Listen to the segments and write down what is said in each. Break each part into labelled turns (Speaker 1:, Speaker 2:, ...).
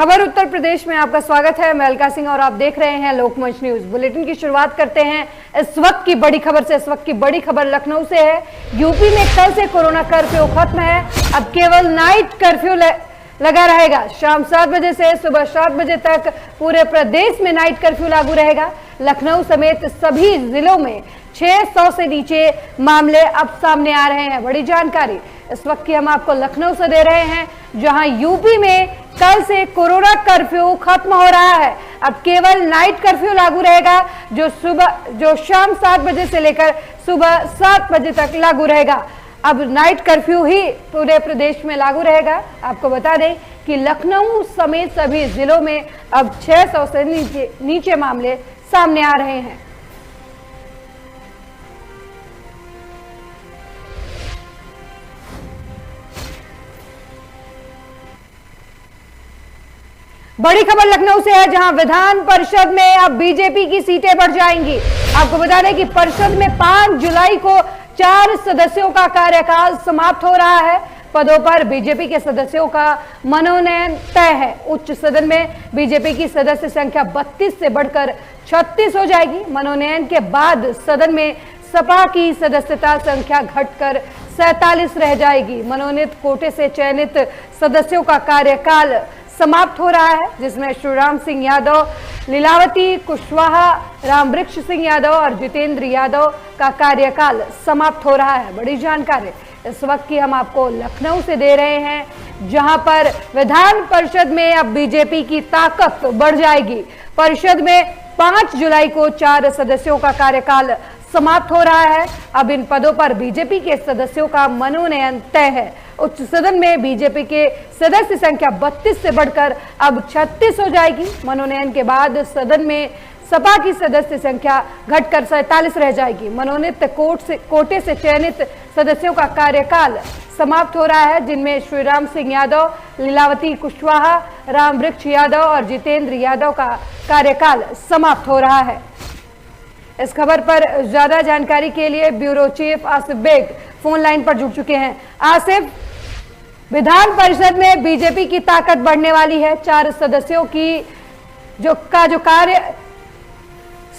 Speaker 1: खबर उत्तर प्रदेश में आपका स्वागत है। मैं अलका सिंह और आप देख रहे हैं लोकमंच न्यूज। बुलेटिन की शुरुआत करते हैं इस वक्त की बड़ी खबर से। इस वक्त की बड़ी खबर लखनऊ से है। यूपी में कल से कोरोना कर्फ्यू खत्म है। अब केवल नाइट कर्फ्यू लगा रहेगा। शाम 7 बजे से सुबह 7 बजे तक पूरे प्रदेश में नाइट कर्फ्यू लागू रहेगा। लखनऊ समेत सभी जिलों में 600 से नीचे मामले अब सामने आ रहे हैं। बड़ी जानकारी इस वक्त की हम आपको लखनऊ से दे रहे हैं, जहां यूपी में कल से कोरोना कर्फ्यू खत्म हो रहा है। अब केवल नाइट कर्फ्यू लागू रहेगा, जो शाम 7 बजे से लेकर सुबह 7 बजे तक लागू रहेगा। अब नाइट कर्फ्यू ही पूरे प्रदेश में लागू रहेगा। आपको बता दें कि लखनऊ समेत सभी जिलों में अब 600 से नीचे मामले सामने आ रहे हैं। बड़ी खबर लखनऊ से है, जहां विधान परिषद में अब बीजेपी की सीटें बढ़ जाएंगी। आपको बता दें कि परिषद में 5 जुलाई को 4 सदस्यों का कार्यकाल समाप्त हो रहा है। पदों पर बीजेपी के सदस्यों का मनोनयन तय है। उच्च सदन में बीजेपी की सदस्य संख्या 32 से बढ़कर 36 हो जाएगी। मनोनयन के बाद सदन में सपा की सदस्यता संख्या घटकर 47 रह जाएगी। मनोनीत कोटे से चयनित सदस्यों का कार्यकाल समाप्त हो रहा है, जिसमें श्रीराम सिंह यादव, लीलावती कुशवाहा, रामवृक्ष सिंह यादव और जितेंद्र यादव का कार्यकाल समाप्त हो रहा है। बड़ी जानकारी इस वक्त की हम आपको लखनऊ से दे रहे हैं, जहां पर विधान परिषद में अब बीजेपी की ताकत बढ़ जाएगी। परिषद में 5 जुलाई को 4 सदस्यों का कार्यकाल समाप्त हो रहा है। अब इन पदों पर बीजेपी के सदस्यों का मनोनयन तय है। उच्च सदन में बीजेपी के सदस्य संख्या 32 से बढ़कर अब 36 हो जाएगी। मनोनयन के बाद सदन में सपा की सदस्य संख्या घटकर 47 रह जाएगी। मनोनीत कोटे से चयनित सदस्यों का कार्यकाल समाप्त हो रहा है, जिनमें श्रीराम सिंह यादव, लीलावती कुशवाहा, रामवृक्ष यादव और जितेंद्र यादव का कार्यकाल समाप्त हो रहा है। इस खबर पर ज्यादा जानकारी के लिए bureau chief Asif Beg phone line पर जुड़ चुके हैं। आसिफ, विधान परिषद में बीजेपी की ताकत बढ़ने वाली है। 4 सदस्यों की जो कार्य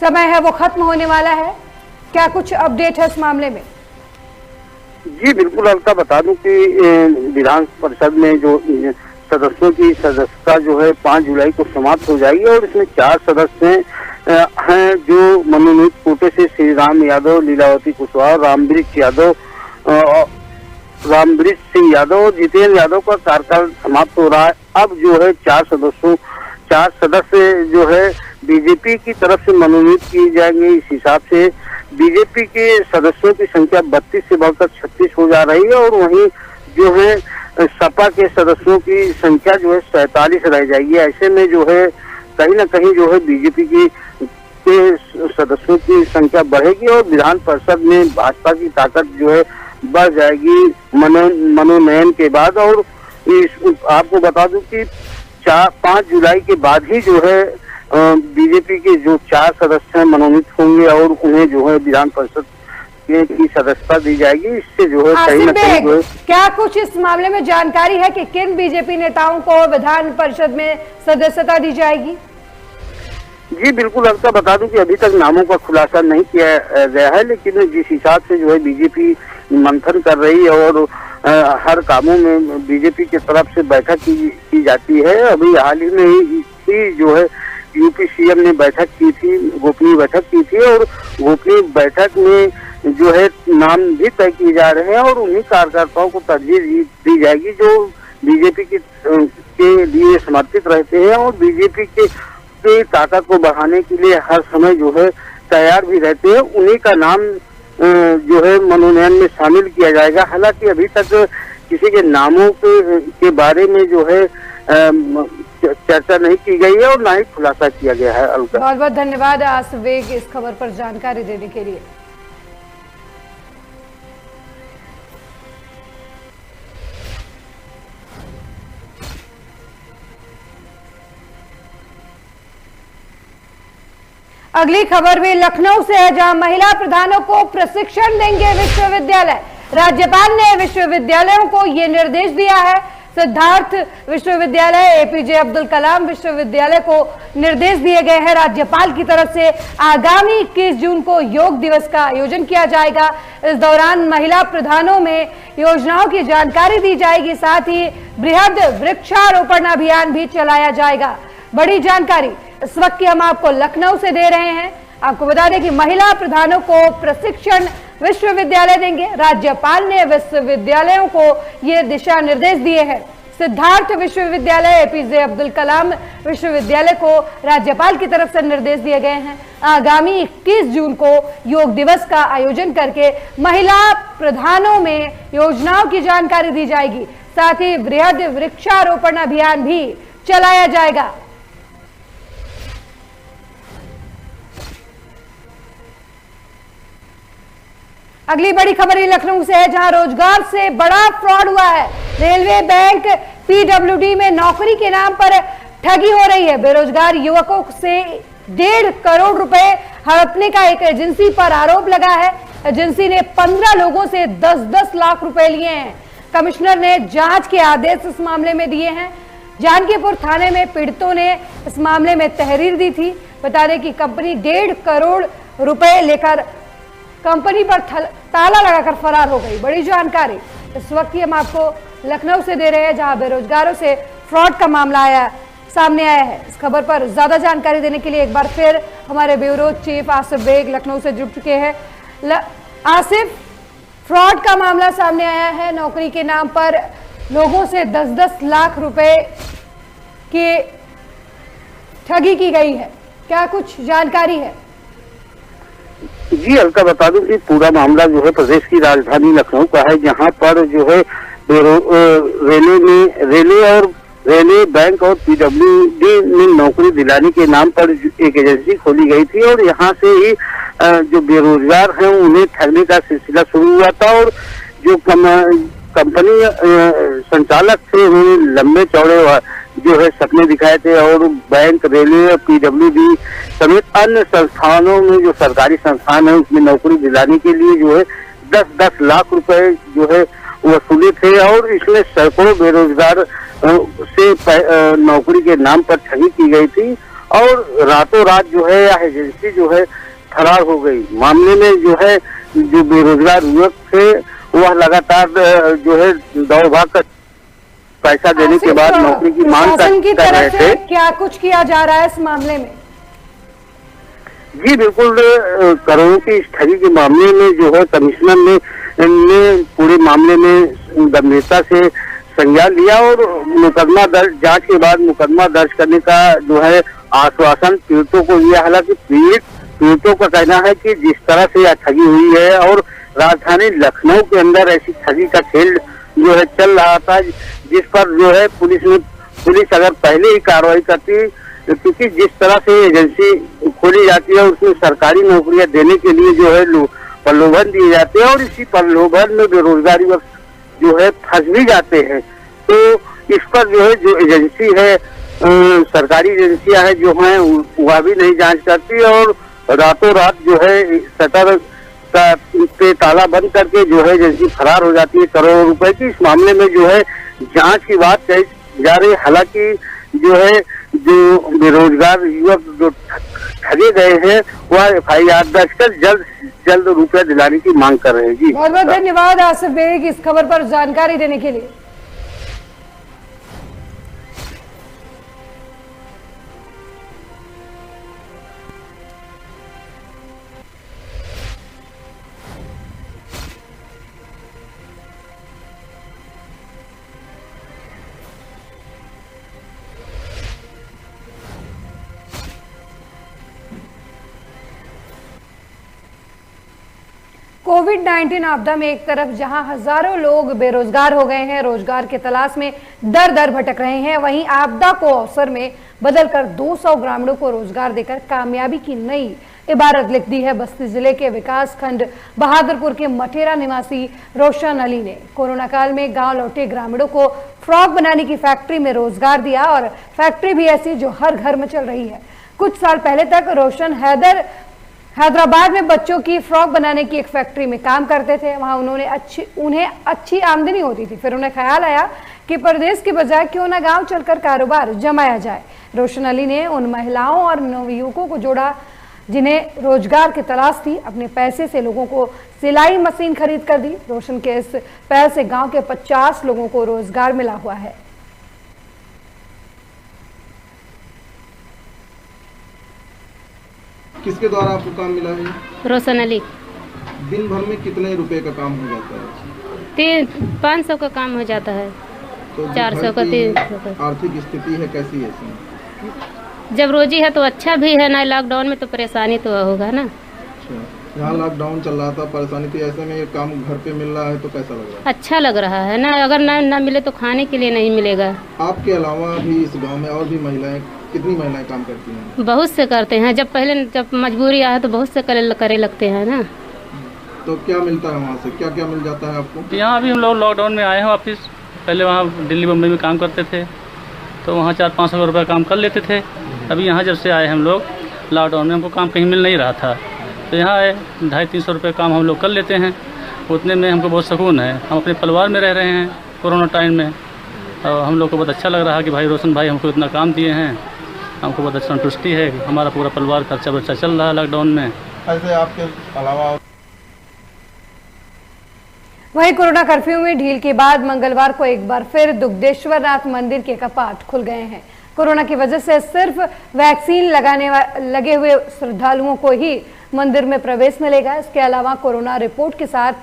Speaker 1: समय है वो खत्म होने वाला है। क्या कुछ अपडेट है इस मामले में?
Speaker 2: जी बिल्कुल अलका, बता दूं कि विधान परिषद में जो सदस्यों की सदस्यता जो है 5 जुलाई को समाप्त हो जाएगी और इसमें 4 सदस्य हैं जो मनोनीत कोटे से श्रीराम यादव, लीलावती कुशवाहा, रामवृक्ष सिंह यादव और जितेंद्र यादव का कार्यकाल समाप्त हो रहा है। अब जो है 4 सदस्य जो है बीजेपी की तरफ से मनोनीत किए जाएंगे। इस हिसाब से बीजेपी के सदस्यों की संख्या 32 से बढ़कर 36 हो जा रही है और वहीं जो है सपा के सदस्यों की संख्या जो है 47 रह जाएगी। ऐसे में जो है कहीं ना कहीं जो है बीजेपी के सदस्यों की संख्या बढ़ेगी और विधान परिषद में भाजपा की ताकत जो है बढ़ जाएगी मनोनयन के बाद। और आपको बता दूं कि 5 जुलाई के बाद ही जो है बीजेपी के जो 4 सदस्य हैं मनोनीत होंगे और उन्हें जो है विधान परिषद की सदस्यता दी जाएगी। इससे जो है कहीं ना कहीं जो है
Speaker 1: क्या कुछ इस मामले में जानकारी है कि किन बीजेपी नेताओं को विधान परिषद में सदस्यता दी जाएगी?
Speaker 2: जी बिल्कुल अलका, बता दूं कि अभी तक नामों का खुलासा नहीं किया गया है, लेकिन जिस हिसाब से जो है बीजेपी मंथन कर रही है और हर कामों में बीजेपी की तरफ से बैठक की जाती है। अभी हाल ही में ही जो है यूपी सीएम ने बैठक की थी, गोपनीय बैठक की थी और गोपनीय बैठक में जो है नाम भी तय किए जा रहे हैं और उन्हीं कार्यकर्ताओं को तरजीह दी जाएगी जो बीजेपी के लिए समर्पित रहते हैं और बीजेपी के ताकत को बढ़ाने के लिए हर समय जो है तैयार भी रहते हैं। उन्हीं का नाम जो है मनोनयन में शामिल किया जाएगा। हालांकि अभी तक किसी के नामों के बारे में जो है चर्चा नहीं की गई है और ना ही खुलासा किया गया है। अलका,
Speaker 1: बहुत बहुत धन्यवाद आसिफ बेग इस खबर पर जानकारी देने के लिए। अगली खबर भी लखनऊ से है, जहां महिला प्रधानों को प्रशिक्षण देंगे विश्वविद्यालय। राज्यपाल ने विश्वविद्यालयों को ये निर्देश दिया है। सिद्धार्थ विश्वविद्यालय, एपीजे अब्दुल कलाम विश्वविद्यालय को निर्देश दिए गए हैं राज्यपाल की तरफ से। आगामी 21 जून को योग दिवस का आयोजन किया जाएगा। इस दौरान महिला प्रधानों में योजनाओं की जानकारी दी जाएगी, साथ ही बृहद वृक्षारोपण अभियान भी चलाया जाएगा। बड़ी जानकारी इस वक्त की हम आपको लखनऊ से दे रहे हैं। आपको बता दें कि महिला प्रधानों को प्रशिक्षण विश्वविद्यालय देंगे। राज्यपाल ने विश्वविद्यालयों को ये दिशा निर्देश दिए हैं। सिद्धार्थ विश्वविद्यालय, एपीजे अब्दुल कलाम विश्वविद्यालय को राज्यपाल की तरफ से निर्देश दिए गए हैं। आगामी 21 जून को योग दिवस का आयोजन करके महिला प्रधानों में योजनाओं की जानकारी दी जाएगी, साथ ही बृहद वृक्षारोपण अभियान भी चलाया जाएगा। अगली बड़ी खबर ही लखनऊ से है, जहां रोजगार से बड़ा फ्रॉड हुआ है। रेलवे, बैंक, पीडब्ल्यूडी में नौकरी के नाम पर ठगी हो रही है। बेरोजगार युवकों से 1.5 करोड़ रुपए हड़पने का एक एजेंसी पर आरोप लगा है। एजेंसी ने 15 लोगों से 10-10 लाख रुपए लिए हैं। कमिश्नर ने जांच के आदेश इस मामले में दिए हैं। जानकीपुर थाने में पीड़ितों ने इस मामले में तहरीर दी थी। बता दें कि कंपनी 1.5 करोड़ रुपए लेकर कंपनी पर ताला लगाकर फरार हो गई। बड़ी जानकारी इस वक्त हम आपको लखनऊ से दे रहे हैं, जहां बेरोजगारों से फ्रॉड का मामला सामने आया है। इस खबर पर ज्यादा जानकारी देने के लिए एक बार फिर हमारे ब्यूरो चीफ आसिफ बेग लखनऊ से जुड़ चुके हैं। आसिफ, फ्रॉड का मामला सामने आया है। नौकरी के नाम पर लोगों से 10-10 लाख रुपए की ठगी की गई है, क्या कुछ जानकारी है?
Speaker 2: जी अलका, बता दूं कि पूरा मामला जो है प्रदेश की राजधानी लखनऊ का है, जहां पर जो है रेलवे, बैंक और पीडब्ल्यूडी में नौकरी दिलाने के नाम पर एक एजेंसी खोली गई थी और यहां से ही जो बेरोजगार हैं उन्हें ठगने का सिलसिला शुरू हुआ था। और जो कंपनी संचालक थे उन्होंने लंबे चौड़े जो है सपने दिखाए थे और बैंक, रेलवे, पीडब्ल्यूडी समेत अन्य संस्थानों में, जो सरकारी संस्थान है उसमें नौकरी दिलाने के लिए जो है 10-10 लाख रुपए जो है वसूले थे। और इसमें सैकड़ों बेरोजगार से नौकरी के नाम पर ठगी की गई थी और रातों रात जो है यह एजेंसी जो है फरार हो गई। मामले में जो है जो बेरोजगार युवक थे वह लगातार जो है दौड़ भाग कर पैसा देने के बाद नौकरी की मांग कर रहे थे।
Speaker 1: क्या कुछ किया जा रहा है इस मामले में?
Speaker 2: जी बिल्कुल, करोड़ों की इस ठगी के मामले में जो है कमिश्नर ने पूरे मामले में गंभीरता से संज्ञान लिया और मुकदमा दर्ज, जांच के बाद मुकदमा दर्ज करने का जो है आश्वासन पीड़ितों को दिया। हालांकि पीड़ितों का कहना है कि जिस तरह से यह ठगी हुई है और राजधानी लखनऊ के अंदर ऐसी ठगी का खेल जो है चल रहा था, जिस पर जो है पुलिस अगर पहले ही कार्रवाई करती, क्योंकि जिस तरह से एजेंसी खोली जाती है उसमें सरकारी नौकरियां देने के लिए जो है प्रलोभन दिए जाते हैं और इसी प्रलोभन में बेरोजगारी जो है फंस भी जाते हैं। तो इस पर जो है जो एजेंसी है, सरकारी एजेंसियां हैं जो हैं वह भी नहीं जांच करती और रातों रात जो है शटर पे ताला बंद करके जो है एजेंसी फरार हो जाती है करोड़ों रुपए की। इस मामले में जो है जांच की बात कही जा रही है। हालांकि जो है जो बेरोजगार युवक जो ठगे गए हैं वह FIR दर्ज कर जल्द रुपया दिलाने की मांग कर रहे हैं। जी
Speaker 1: बहुत बहुत धन्यवाद आसिफ बेग इस खबर पर जानकारी देने के लिए। कोविड-19 आपदा में एक तरफ जहां हजारों लोग बेरोजगार हो गए हैं, रोजगार के तलाश में दर दर भटक रहे हैं, वहीं आपदा को अवसर में बदलकर 200 ग्रामीणों को रोजगार देकर कामयाबी की नई इबारत लिख दी है बस्ती जिले के विकास खंड बहादुरपुर के मटेरा निवासी रोशन अली ने। कोरोना काल में गांव लौटे ग्रामीणों को फ्रॉक बनाने की फैक्ट्री में रोजगार दिया और फैक्ट्री भी ऐसी जो हर घर में चल रही है। कुछ साल पहले तक रोशन हैदराबाद में बच्चों की फ्रॉक बनाने की एक फैक्ट्री में काम करते थे। वहां उन्हें अच्छी आमदनी होती थी। फिर उन्हें ख्याल आया कि प्रदेश के बजाय क्यों ना गांव चलकर कारोबार जमाया जाए। रोशन अली ने उन महिलाओं और नवयुवकों को जोड़ा जिन्हें रोजगार की तलाश थी। अपने पैसे से लोगों को सिलाई मशीन खरीद कर दी। रोशन के इस पहल से गांव के 50 लोगों को रोजगार मिला हुआ है।
Speaker 3: किसके द्वारा आपको काम मिला है?
Speaker 4: रोशन अली।
Speaker 3: दिन भर में कितने रुपए का काम हो जाता है?
Speaker 4: 500 का काम हो जाता है।
Speaker 3: तो
Speaker 4: 400 का, 300 का।
Speaker 3: आर्थिक स्थिति है कैसी है इसमें?
Speaker 4: जब रोजी है तो अच्छा भी है ना, लॉकडाउन में तो परेशानी तो होगा ना।
Speaker 3: अच्छा, यहाँ लॉकडाउन चल रहा था, परेशानी थी, ऐसे में ये काम घर पे मिल रहा है तो कैसा लग रहा है?
Speaker 4: अच्छा लग रहा है ना, अगर ना मिले तो खाने के लिए नहीं मिलेगा।
Speaker 3: आपके अलावा भी इस गाँव में और भी महिलाएं, कितनी महिलाएं काम करती हैं?
Speaker 4: बहुत से करते हैं, जब मजबूरी आए तो बहुत से करे लगते हैं ना।
Speaker 3: तो क्या मिलता है वहाँ से, क्या क्या मिल जाता है आपको?
Speaker 5: यहाँ अभी हम लोग लॉकडाउन में आए हैं वापस। पहले वहाँ दिल्ली बम्बई में काम करते थे तो वहाँ 400-500 रुपये काम कर लेते थे। अभी यहाँ जब से आए हम लोग लॉकडाउन में, हमको काम कहीं मिल नहीं रहा था तो यहाँ आए 250-300 रुपये काम हम लोग कर लेते हैं। उतने में हमको बहुत सुकून है। हम अपने परिवार में रह रहे हैं कोरोना टाइम में, और हम लोग को बहुत अच्छा लग रहा है कि भाई रोशन भाई हमको इतना काम दिए हैं। हमको बहुत अच्छा संतुष्टि है। हमारा पूरा परिवार खर्चा वर्चा चल रहा है लॉकडाउन में।
Speaker 3: ऐसे आपके अलावा
Speaker 1: वहीं कोरोना कर्फ्यू में ढील के बाद मंगलवार को एक बार फिर दुग्धेश्वर नाथ मंदिर के कपाट खुल गए हैं। कोरोना की वजह से सिर्फ वैक्सीन लगे हुए श्रद्धालुओं को ही मंदिर में प्रवेश मिलेगा। इसके अलावा कोरोना रिपोर्ट के साथ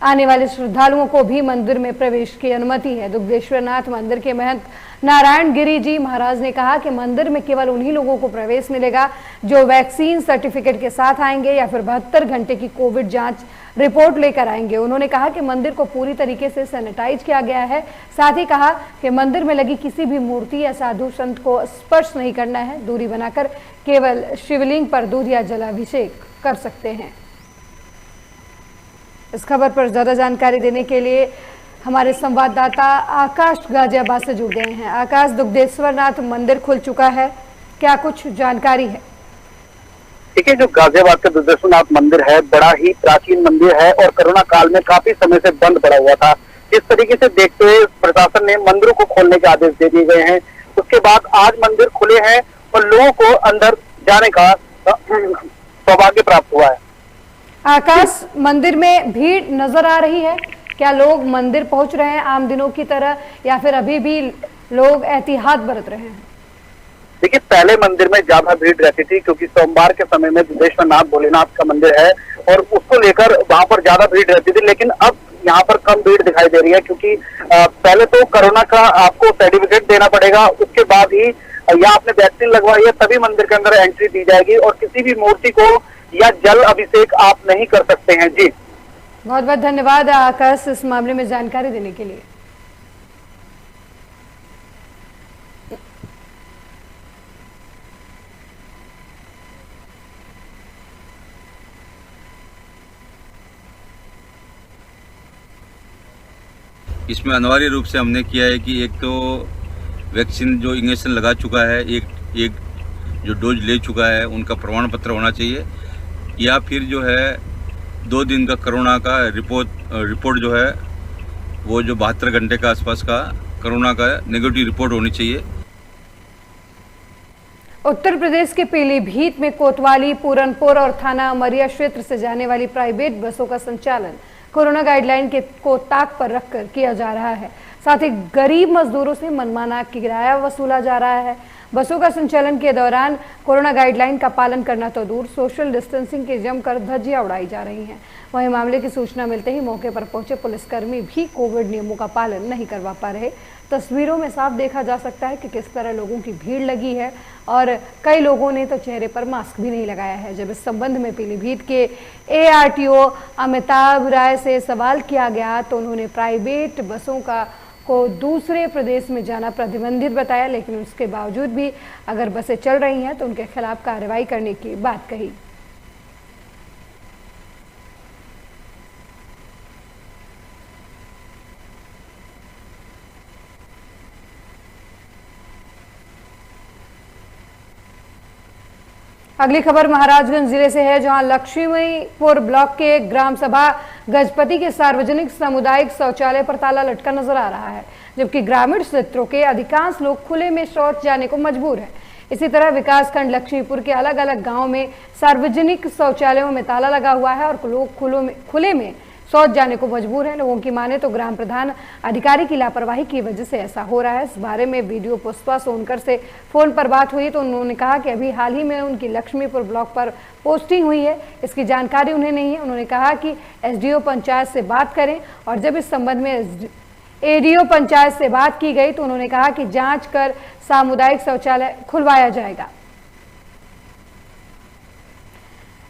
Speaker 1: आने वाले श्रद्धालुओं को भी मंदिर में प्रवेश की अनुमति है। दुग्धेश्वर नाथ मंदिर के महंत नारायण गिरी जी महाराज ने कहा कि मंदिर में केवल उन्हीं लोगों को प्रवेश मिलेगा जो वैक्सीन सर्टिफिकेट के साथ आएंगे या फिर 72 घंटे की कोविड जांच रिपोर्ट लेकर आएंगे। उन्होंने कहा कि मंदिर को पूरी तरीके से सैनिटाइज किया गया है। साथ ही कहा कि मंदिर में लगी किसी भी मूर्ति या साधु संत को स्पर्श नहीं करना है। दूरी बनाकर केवल शिवलिंग पर दूध या जलाभिषेक कर सकते हैं। इस खबर पर ज्यादा जानकारी देने के लिए हमारे संवाददाता आकाश गाजियाबाद से जुड़ गए हैं। आकाश, दुग्धेश्वर नाथ मंदिर खुल चुका है, क्या कुछ जानकारी है?
Speaker 2: देखिए, जो गाजियाबाद का दुग्धेश्वर नाथ मंदिर है बड़ा ही प्राचीन मंदिर है और कोरोना काल में काफी समय से बंद पड़ा हुआ था। इस तरीके से देखते हुए प्रशासन ने मंदिरों को खोलने के आदेश दे दिए गए हैं। उसके बाद आज मंदिर खुले हैं और लोगों को अंदर जाने का सौभाग्य प्राप्त हुआ है।
Speaker 1: आकाश, मंदिर में भीड़ नजर आ रही है, क्या लोग मंदिर पहुंच रहे हैं आम दिनों की तरह या फिर अभी भी लोग एहतियात बरत रहे हैं?
Speaker 2: देखिए, पहले मंदिर में ज्यादा भीड़ रहती थी क्योंकि सोमवार के समय में दुग्धेश्वर नाथ भोलेनाथ का मंदिर है और उसको लेकर वहां पर ज्यादा भीड़ रहती थी। लेकिन अब यहाँ पर कम भीड़ दिखाई दे रही है क्योंकि पहले तो कोरोना का आपको सर्टिफिकेट देना पड़ेगा, उसके बाद ही या आपने वैक्सीन लगवाई है तभी मंदिर के अंदर एंट्री दी जाएगी और किसी भी मूर्ति को या जल अभिषेक आप नहीं कर सकते हैं। जी,
Speaker 1: बहुत बहुत धन्यवाद आकाश इस मामले में जानकारी देने के लिए।
Speaker 6: इसमें अनिवार्य रूप से हमने किया है कि एक तो वैक्सीन जो इंजेक्शन लगा चुका है, एक जो डोज ले चुका है उनका प्रमाण पत्र होना चाहिए, या फिर जो है 2 दिन का कोरोना का रिपोर्ट जो है वो जो 72 घंटे के आसपास का कोरोना का नेगेटिव रिपोर्ट होनी चाहिए।
Speaker 1: उत्तर प्रदेश के पीलीभीत में कोतवाली, पूरनपुर और थाना अमरिया क्षेत्र से जाने वाली प्राइवेट बसों का संचालन कोरोना गाइडलाइन को ताक पर रखकर किया जा रहा है। साथ ही गरीब मजदूरों से मनमाना किराया वसूला जा रहा है। बसों का संचालन के दौरान कोरोना गाइडलाइन का पालन करना तो दूर, सोशल डिस्टेंसिंग की जमकर धज्जियां उड़ाई जा रही हैं। वहीं मामले की सूचना मिलते ही मौके पर पहुंचे पुलिसकर्मी भी कोविड नियमों का पालन नहीं करवा पा रहे। तस्वीरों में साफ देखा जा सकता है कि किस तरह लोगों की भीड़ लगी है और कई लोगों ने तो चेहरे पर मास्क भी नहीं लगाया है। जब इस संबंध में पीलीभीत के ARTO अमिताभ राय से सवाल किया गया तो उन्होंने प्राइवेट बसों को दूसरे प्रदेश में जाना प्रतिबंधित बताया, लेकिन उसके बावजूद भी अगर बसें चल रही हैं तो उनके खिलाफ कार्रवाई करने की बात कही। अगली खबर महाराजगंज जिले से है, जहां लक्ष्मीपुर ब्लॉक के ग्राम सभा गजपति के सार्वजनिक सामुदायिक शौचालय पर ताला लटका नजर आ रहा है, जबकि ग्रामीण क्षेत्रों के अधिकांश लोग खुले में शौच जाने को मजबूर हैं। इसी तरह विकासखंड लक्ष्मीपुर के अलग अलग गांव में सार्वजनिक शौचालयों में ताला लगा हुआ है और लोग खुले में शौच जाने को मजबूर हैं। लोगों की माने तो ग्राम प्रधान अधिकारी की लापरवाही की वजह से ऐसा हो रहा है। इस बारे में वीडियो पुष्पा सोनकर से फोन पर बात हुई तो उन्होंने कहा कि अभी हाल ही में उनकी लक्ष्मीपुर ब्लॉक पर पोस्टिंग हुई है, इसकी जानकारी उन्हें नहीं है। उन्होंने कहा कि एसडीओ पंचायत से बात करें और जब इस संबंध में एडीओ पंचायत से बात की गई तो उन्होंने कहा कि जांच कर सामुदायिक शौचालय खुलवाया जाएगा।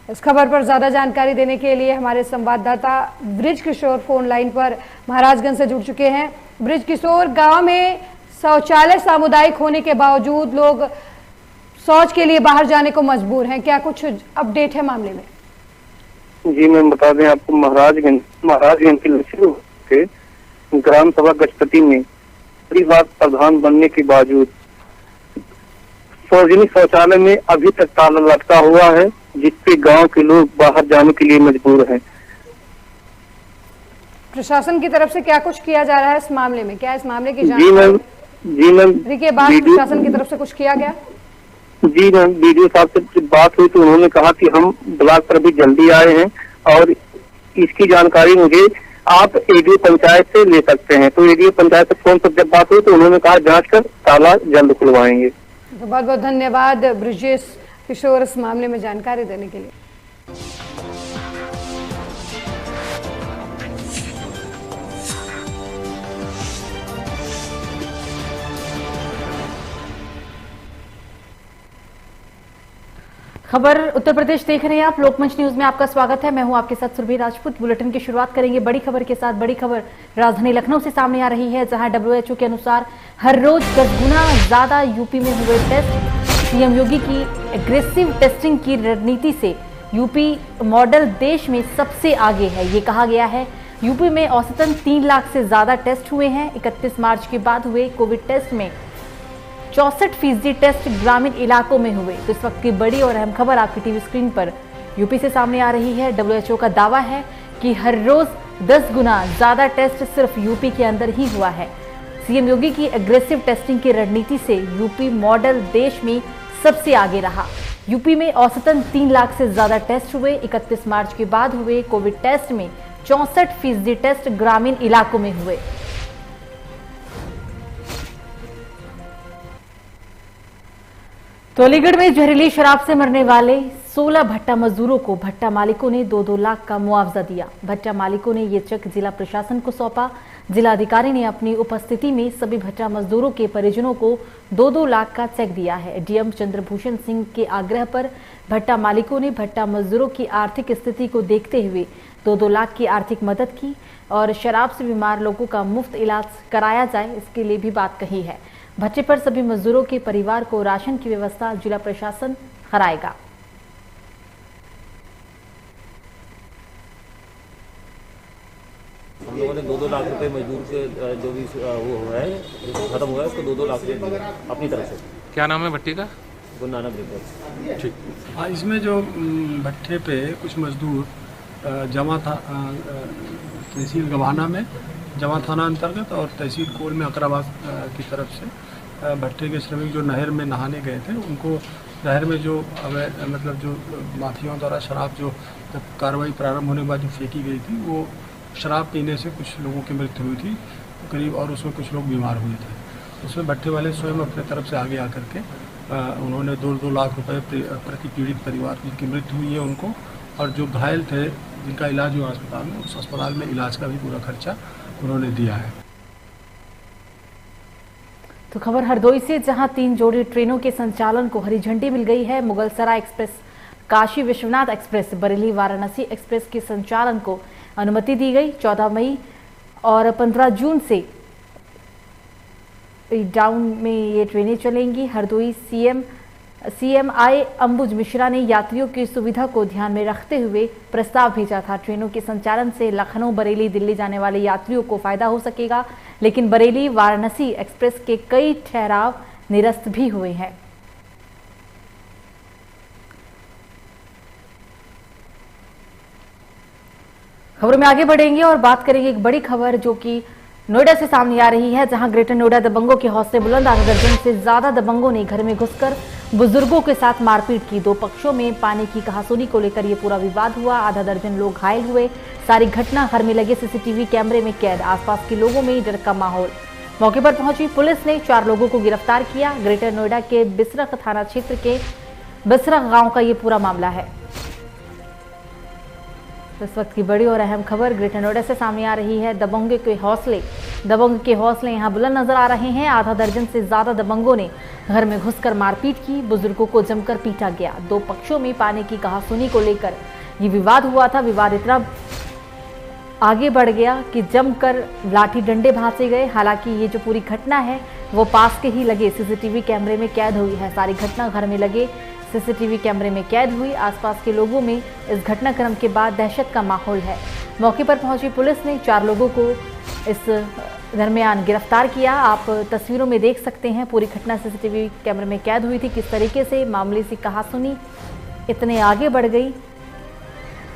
Speaker 1: इस खबर पर ज्यादा जानकारी देने के लिए हमारे संवाददाता ब्रिज किशोर फोन लाइन पर महाराजगंज से जुड़ चुके हैं। ब्रिज किशोर, गांव में शौचालय सामुदायिक होने के बावजूद लोग शौच के लिए बाहर जाने को मजबूर हैं, क्या कुछ अपडेट है मामले में?
Speaker 2: जी मैम, बता दें आपको, महाराजगंज के लक्ष्मीपुर के ग्राम सभा गजपति में परिवार प्रधान बनने के बावजूद सार्वजनिक शौचालय में अभी तक ताला लटका हुआ है, जिससे गांव के लोग बाहर जाने के लिए मजबूर हैं।
Speaker 1: प्रशासन की तरफ से क्या कुछ किया जा रहा है इस मामले में? क्या इस मामले की
Speaker 2: जी मैम
Speaker 1: के बाद प्रशासन की तरफ से कुछ किया गया?
Speaker 2: जी मैम, वीडियो साहब से बात हुई तो उन्होंने कहा कि हम ब्लॉक पर भी जल्दी आए हैं और इसकी जानकारी मुझे आप एडीओ पंचायत से ले सकते हैं। तो एडीओ पंचायत से फोन पर जब बात हुई तो उन्होंने कहा जांच कर ताला जल्द खुलवाएंगे।
Speaker 1: तो बहुत बहुत धन्यवाद ब्रिजेश किशोर इस मामले में जानकारी देने के लिए।
Speaker 7: खबर उत्तर प्रदेश देख रहे हैं आप, लोकमंच न्यूज में आपका स्वागत है। मैं हूं आपके साथ सुरभि राजपूत। बुलेटिन की शुरुआत करेंगे बड़ी खबर के साथ। बड़ी खबर राजधानी लखनऊ से सामने आ रही है, जहां WHO के अनुसार हर रोज 10 गुना ज्यादा यूपी में हुए टेस्ट। सीएम योगी की एग्रेसिव टेस्टिंग की रणनीति से यूपी मॉडल देश में सबसे आगे है। ये कहा गया है यूपी में औसतन 3 लाख से ज्यादा टेस्ट हुए हैं। 31 मार्च के बाद हुए कोविड टेस्ट में 64% टेस्ट ग्रामीण इलाकों में हुए। तो इस वक्त की बड़ी और अहम खबर आपकी टीवी स्क्रीन पर यूपी से सामने आ रही है। WHO का दावा है कि हर रोज 10 गुना ज्यादा टेस्ट सिर्फ यूपी के अंदर ही हुआ है। सीएम योगी की एग्रेसिव टेस्टिंग की रणनीति से यूपी मॉडल देश में सबसे आगे रहा। यूपी में औसतन 3 लाख से ज्यादा टेस्ट हुए। 31 मार्च के बाद हुए कोविड टेस्ट में 64% टेस्ट ग्रामीण इलाकों में हुए। तो अलीगढ़ में जहरीली शराब से मरने वाले 16 भट्टा मजदूरों को भट्टा मालिकों ने 2-2 लाख का मुआवजा दिया। भट्टा मालिकों ने ये चेक जिला प्रशासन को सौंपा। जिला अधिकारी ने अपनी उपस्थिति में सभी भट्टा मजदूरों के परिजनों को 2-2 लाख का चेक दिया है। डीएम चंद्रभूषण सिंह के आग्रह पर भट्टा मालिकों ने भट्टा मजदूरों की आर्थिक स्थिति को देखते हुए 2-2 लाख की आर्थिक मदद की और शराब से बीमार लोगों का मुफ्त इलाज कराया जाए, इसके लिए भी बात कही है। भट्टे पर सभी मजदूरों के परिवार को राशन की व्यवस्था जिला प्रशासन कराएगा।
Speaker 8: हम लोगों ने 2-2 लाख रुपए मजदूर से जो भी वो हुआ है खत्म हुआ है उसको 2-2 लाख रुपए अपनी तरफ से।
Speaker 9: क्या नाम है भट्टी का?
Speaker 8: गुरु नानक ब्रिगेड।
Speaker 9: ठीक।
Speaker 10: हाँ, इसमें जो भट्टे पे कुछ मजदूर जमा था तहसील गवाना में जमा थाना अंतर्गत और तहसील कोल में अकराबाद की तरफ से भट्टे के श्रमिक जो नहर में नहाने गए थे, उनको नहर में जो मतलब जो माफियाओं द्वारा शराब जो जब कार्रवाई प्रारंभ होने के बाद जो फेंकी गई थी, वो शराब पीने से कुछ लोगों की मृत्यु हुई थी करीब, और उसमें कुछ लोग बीमार हुए थे। उसमें भट्टे वाले स्वयं अपने तरफ से आगे आकर के उन्होंने 2-2 लाख रुपए प्रति पीड़ित परिवार जिनकी मृत्यु हुई है उनको, और जो घायल थे जिनका इलाज हुआ अस्पताल में, उस अस्पताल में इलाज का भी पूरा खर्चा उन्होंने दिया है।
Speaker 7: तो खबर हरदोई से, जहां 3 जोड़ी ट्रेनों के संचालन को हरी झंडी मिल गई है। Mughalsarai express, Kashi Vishwanath express, Bareilly Varanasi express के संचालन को अनुमति दी गई। 14 मई और 15 जून से डाउन में ये ट्रेनें चलेंगी। हरदोई सीएमआई अंबुज मिश्रा ने यात्रियों की सुविधा को ध्यान में रखते हुए प्रस्ताव भेजा था। ट्रेनों के संचालन से लखनऊ, बरेली, दिल्ली जाने वाले यात्रियों को फायदा हो सकेगा, लेकिन बरेली वाराणसी एक्सप्रेस के कई ठहराव निरस्त भी हुए हैं। खबरों में आगे बढ़ेंगे और बात करेंगे एक बड़ी खबर जो कि नोएडा से सामने आ रही है, जहां ग्रेटर नोएडा दबंगों के हौसले बुलंद। आधा दर्जन से ज्यादा दबंगों ने घर में घुसकर बुजुर्गों के साथ मारपीट की। दो पक्षों में पानी की कहासुनी को लेकर ये पूरा विवाद हुआ। आधा दर्जन लोग घायल हुए। सारी घटना घर में लगे सीसीटीवी कैमरे में कैद। आसपास के लोगों में डर का माहौल। मौके पर पहुंची पुलिस ने 4 लोगों को गिरफ्तार किया। ग्रेटर नोएडा के बिसरख थाना क्षेत्र के बिसरख गांव का ये पूरा मामला है। इस वक्त की बड़ी और अहम खबर ग्रेटर नोएडा से सामने आ रही है। दबंग के हौसले यहां बुलंद नजर आ रहे हैं। आधा दर्जन से ज्यादा दबंगों ने घर में घुसकर मारपीट की। बुजुर्गों को जमकर पीटा गया। दो पक्षों में पानी की कहासुनी को लेकर ये विवाद हुआ था। विवाद इतना आगे बढ़ गया कि जमकर लाठी डंडे भांसे गए। हालांकि ये जो पूरी घटना है वो पास के ही लगे सीसीटीवी कैमरे में कैद हुई है। सारी घटना घर में लगे सीसीटीवी कैमरे में कैद हुई। आसपास के लोगों में इस घटनाक्रम के बाद दहशत का माहौल है। मौके पर पहुंची पुलिस ने 4 लोगों को इस दरमियान गिरफ्तार किया। आप तस्वीरों में देख सकते हैं पूरी घटना सीसीटीवी कैमरे में कैद हुई थी। किस तरीके से मामले की कहासुनी इतने आगे बढ़ गई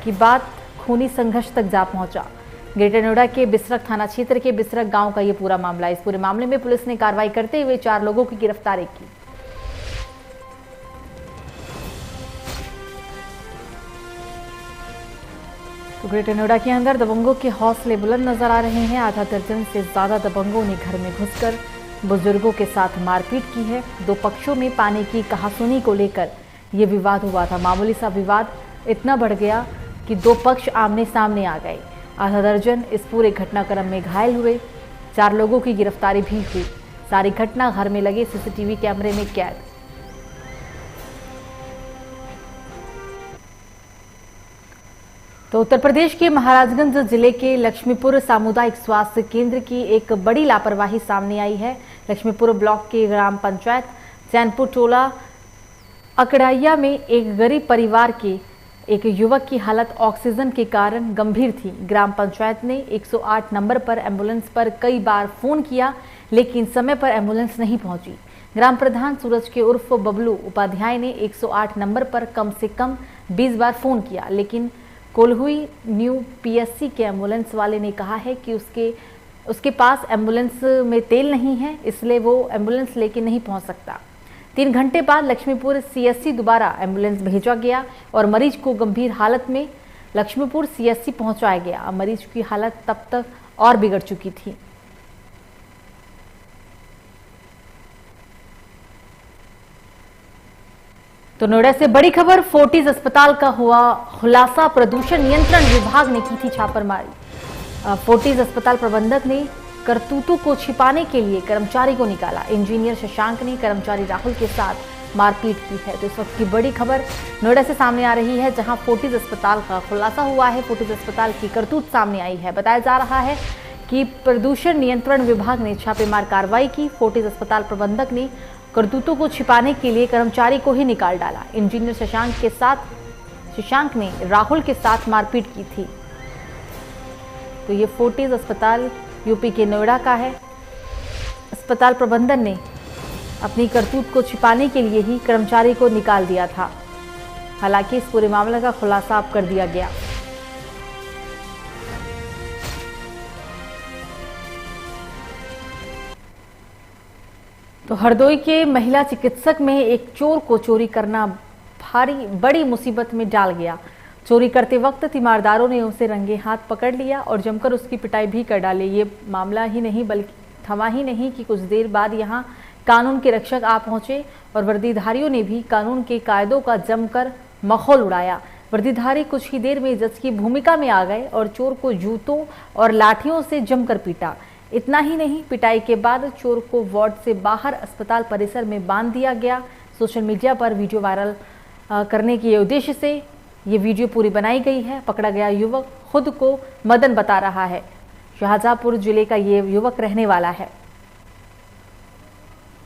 Speaker 7: कि बात खूनी संघर्ष तक जा पहुंचा। ग्रेटर नोएडा के बिसरख थाना क्षेत्र के बिसरख गांव का ये पूरा मामला। इस पूरे मामले में पुलिस ने कार्रवाई करते हुए 4 लोगों की गिरफ्तारी की। तो ग्रेटर नोएडा के अंदर दबंगों के हौसले बुलंद नजर आ रहे हैं। आधा दर्जन से ज्यादा दबंगों ने घर में घुसकर बुजुर्गों के साथ मारपीट की है। दो पक्षों में पानी की कहासुनी को लेकर यह विवाद हुआ था। मामूली सा विवाद इतना बढ़ गया कि 2 पक्ष आमने सामने आ गए। आधा दर्जन इस पूरे घटनाक्रम में घायल हुए। 4 लोगों की गिरफ्तारी भी हुई। सारी घटना घर में लगे सीसीटीवी कैमरे में कैद। तो उत्तर प्रदेश के महाराजगंज जिले के लक्ष्मीपुर सामुदायिक स्वास्थ्य केंद्र की एक बड़ी लापरवाही सामने आई है। लक्ष्मीपुर ब्लॉक के ग्राम पंचायत चैनपुर टोला अकड़ाइया में एक गरीब परिवार के एक युवक की हालत ऑक्सीजन के कारण गंभीर थी। ग्राम पंचायत ने 108 नंबर पर एम्बुलेंस पर कई बार फोन किया, लेकिन समय पर एम्बुलेंस नहीं पहुंची। ग्राम प्रधान सूरज के उर्फ बबलू उपाध्याय ने 108 नंबर पर कम से कम 20 बार फोन किया, लेकिन कोल्हुई न्यू पीएससी के एम्बुलेंस वाले ने कहा है कि उसके पास एम्बुलेंस में तेल नहीं है, इसलिए वो एम्बुलेंस लेके नहीं पहुंच सकता। 3 घंटे बाद लक्ष्मीपुर सीएससी दोबारा एम्बुलेंस भेजा गया और मरीज को गंभीर हालत में लक्ष्मीपुर सीएससी पहुंचाया गया। मरीज की हालत तब तक और बिगड़ चुकी थी। तो नोएडा से बड़ी खबर, फोर्टिस अस्पताल का हुआ खुलासा। प्रदूषण नियंत्रण विभाग ने की थी छापेमारी। फोर्टिस अस्पताल प्रबंधक ने करतूतों को छिपाने के लिए कर्मचारी को निकाला। इंजीनियर शशांक ने कर्मचारी राहुल के साथ मारपीट की है। तो इस वक्त की बड़ी खबर नोएडा से सामने आ रही है, जहां फोर्टिस अस्पताल का खुलासा हुआ है। फोर्टिस अस्पताल की करतूत सामने आई है। बताया जा रहा है कि प्रदूषण नियंत्रण विभाग ने छापेमार कार्रवाई की। फोर्टिस अस्पताल प्रबंधक ने करतूतों को छिपाने के लिए कर्मचारी को ही निकाल डाला। इंजीनियर शशांक ने राहुल के साथ मारपीट की थी। तो ये फोर्टिस अस्पताल यूपी के नोएडा का है। अस्पताल प्रबंधन ने अपनी करतूत को छिपाने के लिए ही कर्मचारी को निकाल दिया था। हालांकि इस पूरे मामले का खुलासा अब कर दिया गया। तो हरदोई के महिला चिकित्सक में एक चोर को चोरी करना बड़ी मुसीबत में डाल गया। चोरी करते वक्त तीमारदारों ने उसे रंगे हाथ पकड़ लिया और जमकर उसकी पिटाई भी कर डाली। ये मामला ही नहीं बल्कि थमा ही नहीं कि कुछ देर बाद यहां कानून के रक्षक आ पहुंचे और वर्दीधारियों ने भी कानून के कायदों का जमकर मखौल उड़ाया। वर्दीधारी कुछ ही देर में जज की भूमिका में आ गए और चोर को जूतों और लाठियों से जमकर पीटा। इतना ही नहीं, पिटाई के बाद चोर को वार्ड से बाहर अस्पताल परिसर में बांध दिया गया। सोशल मीडिया पर वीडियो वायरल करने के उद्देश्य से ये वीडियो पूरी बनाई गई है। पकड़ा गया युवक खुद को मदन बता रहा है। शाहजहांपुर जिले का ये युवक रहने वाला है।